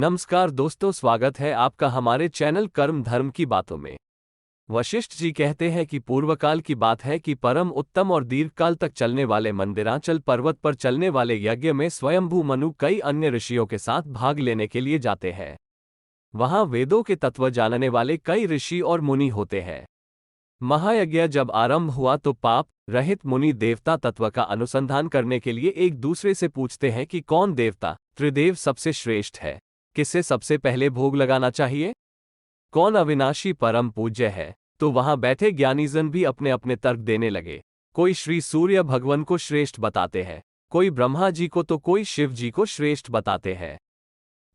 नमस्कार दोस्तों, स्वागत है आपका हमारे चैनल कर्म धर्म की बातों में। वशिष्ठ जी कहते हैं कि पूर्वकाल की बात है कि परम उत्तम और दीर्घकाल तक चलने वाले मंदिराचल पर्वत पर चलने वाले यज्ञ में स्वयंभू मनु कई अन्य ऋषियों के साथ भाग लेने के लिए जाते हैं। वहां वेदों के तत्व जानने वाले कई ऋषि और मुनि होते हैं। महायज्ञ जब आरंभ हुआ तो पाप रहित मुनि देवता तत्व का अनुसंधान करने के लिए एक दूसरे से पूछते हैं कि कौन देवता त्रिदेव सबसे श्रेष्ठ है, किसे सबसे पहले भोग लगाना चाहिए, कौन अविनाशी परम पूज्य है। तो वहां बैठे ज्ञानीजन भी अपने अपने तर्क देने लगे। कोई श्री सूर्य भगवान को श्रेष्ठ बताते हैं, कोई ब्रह्मा जी को तो कोई शिव जी को श्रेष्ठ बताते हैं।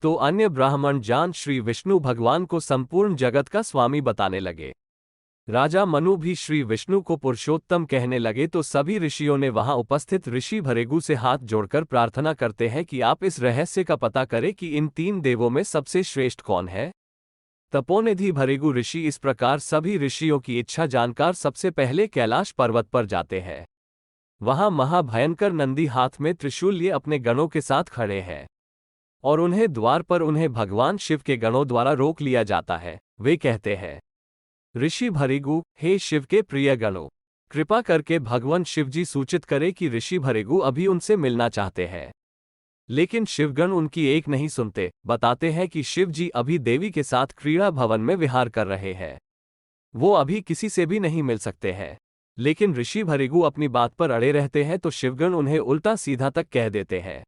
तो अन्य ब्राह्मण जान श्री विष्णु भगवान को संपूर्ण जगत का स्वामी बताने लगे। राजा मनु भी श्री विष्णु को पुरुषोत्तम कहने लगे तो सभी ऋषियों ने वहां उपस्थित ऋषि भृगु से हाथ जोड़कर प्रार्थना करते हैं कि आप इस रहस्य का पता करें कि इन तीन देवों में सबसे श्रेष्ठ कौन है। तपोनिधि भृगु ऋषि इस प्रकार सभी ऋषियों की इच्छा जानकर सबसे पहले कैलाश पर्वत पर जाते हैं। वहां महाभयंकर नंदी हाथ में त्रिशूल लिए अपने गणों के साथ खड़े हैं और उन्हें द्वार पर उन्हें भगवान शिव के गणों द्वारा रोक लिया जाता है। वे कहते हैं, ऋषि भृगु, हे शिव के प्रिय गणों, कृपा करके भगवान शिवजी सूचित करे कि ऋषि भृगु अभी उनसे मिलना चाहते हैं। लेकिन शिवगण उनकी एक नहीं सुनते, बताते हैं कि शिवजी अभी देवी के साथ क्रीड़ा भवन में विहार कर रहे हैं, वो अभी किसी से भी नहीं मिल सकते हैं। लेकिन ऋषि भृगु अपनी बात पर अड़े रहते हैं तो शिवगण उन्हें उल्टा सीधा तक कह देते हैं।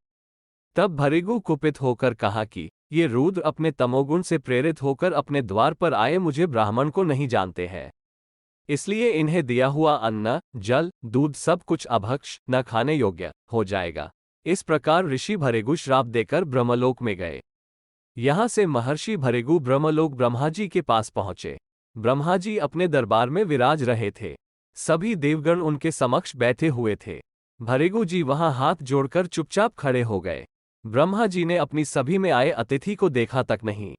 तब भृगु कुपित होकर कहा कि ये रुद्र अपने तमोगुण से प्रेरित होकर अपने द्वार पर आए मुझे ब्राह्मण को नहीं जानते हैं, इसलिए इन्हें दिया हुआ अन्न जल दूध सब कुछ अभक्ष न खाने योग्य हो जाएगा। इस प्रकार ऋषि भृगु श्राप देकर ब्रह्मलोक में गए। यहां से महर्षि भृगु ब्रह्मलोक ब्रह्मा जी के पास पहुंचे। ब्रह्मा जी अपने दरबार में विराज रहे थे। सभी देवगण उनके समक्ष बैठे हुए थे। भृगु जी वहां हाथ जोड़कर चुपचाप खड़े हो गए। ब्रह्मा जी ने अपनी सभी में आए अतिथि को देखा तक नहीं।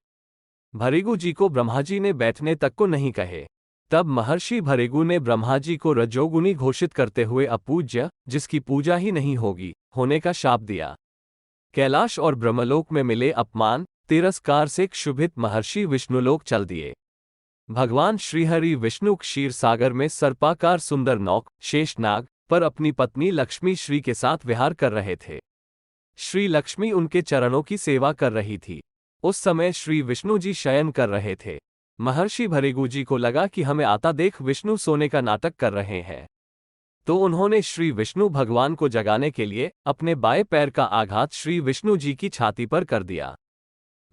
भृगु जी को ब्रह्मा जी ने बैठने तक को नहीं कहे। तब महर्षि भृगु ने ब्रह्मा जी को रजोगुनी घोषित करते हुए अपूज्य, जिसकी पूजा ही नहीं होगी, होने का शाप दिया। कैलाश और ब्रह्मलोक में मिले अपमान तिरस्कार से क्षुभित महर्षि विष्णुलोक चल दिए। भगवान श्रीहरि विष्णु क्षीर सागर में सर्पाकार सुंदर नौक शेषनाग पर अपनी पत्नी लक्ष्मी श्री के साथ विहार कर रहे थे। श्री लक्ष्मी उनके चरणों की सेवा कर रही थी। उस समय श्री विष्णु जी शयन कर रहे थे। महर्षि भृगु जी को लगा कि हमें आता देख विष्णु सोने का नाटक कर रहे हैं, तो उन्होंने श्री विष्णु भगवान को जगाने के लिए अपने बाएं पैर का आघात श्री विष्णु जी की छाती पर कर दिया।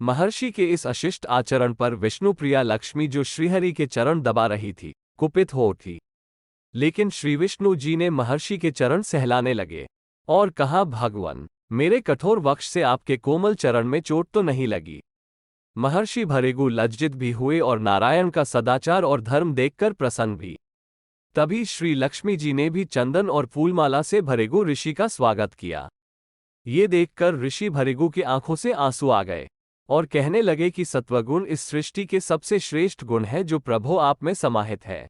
महर्षि के इस अशिष्ट आचरण पर विष्णु प्रिया लक्ष्मी जो श्रीहरि के चरण दबा रही थी, कुपित हो उठी। लेकिन श्री विष्णु जी ने महर्षि के चरण सहलाने लगे और कहा, भगवान, मेरे कठोर वक्ष से आपके कोमल चरण में चोट तो नहीं लगी। महर्षि भृगु लज्जित भी हुए और नारायण का सदाचार और धर्म देखकर प्रसन्न भी। तभी श्री लक्ष्मी जी ने भी चंदन और फूलमाला से भृगु ऋषि का स्वागत किया। ये देखकर ऋषि भृगु की आंखों से आंसू आ गए और कहने लगे कि सत्वगुण इस सृष्टि के सबसे श्रेष्ठ गुण है जो प्रभु आप में समाहित है।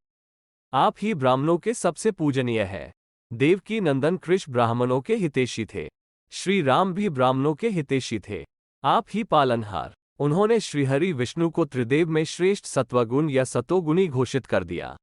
आप ही ब्राह्मणों के सबसे पूजनीय है। देवकी नंदन कृष्ण ब्राह्मणों के हितैषी थे। श्री राम भी ब्राह्मणों के हितैषी थे। आप ही पालनहार। उन्होंने श्रीहरि विष्णु को त्रिदेव में श्रेष्ठ सत्वगुण या सतोगुणी घोषित कर दिया।